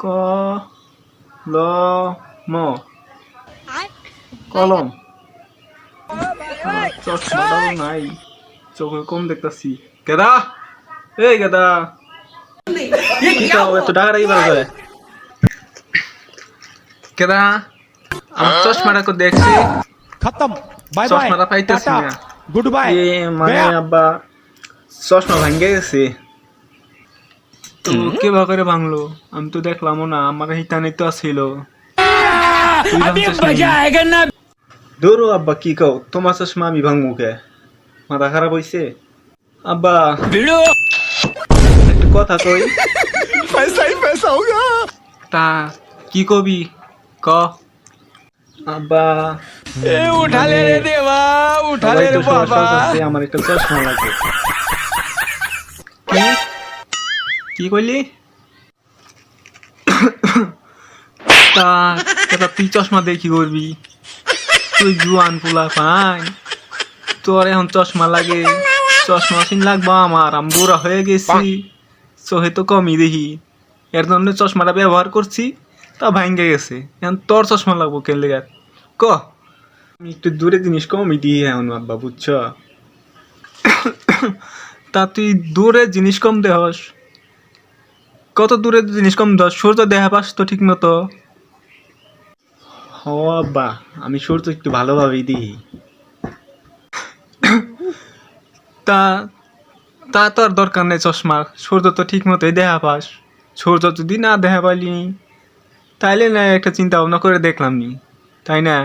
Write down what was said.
ক ল ম কলম। চশমাটাও নাই, চোখে কম দেখতাছি। গেদা, এই গেদা, কি খাও এত টাকা রাখি পারে যায়? গেদা, আমার চশমাটা তো দেখছি, खत्म बाय बाय চশমাটা পাইতেছি टाटा না। गुड बाय এ মানে गया আব্বা চশমা ভাঙ্গে গেছে। তো কেবা করে ভাঙলো? আমি তো দেখলামও না, আমার হিতানে তো ছিল। তুই ভাঙছিস নি? ধরো আব্বা, কি কও? তোমার চশমা আমি ভাঙবো কে? মাথা খারাপ হইছে? আব্বা একটা কথা কই। पैसा ही पैसा होगा তা কি কবি ক। আব্বা उठा মানে ले रे देवा उठा সবাই ले তো रे সবার बाबा শখ আছে, আমার একটা চশমা লাগবে। কি কি কইলি? তা তা তুই চশমা দিয়ে কি করবি? তুই জুয়ান পোলা পাই, তোর এখন চশমা লাগে? চশমা সিন লাগবো আমার, আমি বুড়া হয়ে গেছি, চোখে তো কমই দেখি, এর জন্য চশমাটা ব্যবহার করছি, তা ভাঙ্গে গেছে। এখন তোর চশমা লাগবো কেন লেগে ক। আমি একটু দূরে জিনিস কমই দিই এখন আব্বা, বুঝছ? তা তুই দূরে জিনিস কম দেহস? কত দূরে জিনিস কম দেহস? সূর্য দেখা পাস তো ঠিক মতো? হ আব্বা, আমি সূর্য একটু ভালোভাবেই দিই। তা তা তো আর দরকার নেই চশমার, সূর্য তো ঠিক মতোই দেখা পাস। সূর্য যদি না দেখা পাইলি, তাইলে না একটা চিন্তা ভাবনা করে দেখলাম নি, তাই না?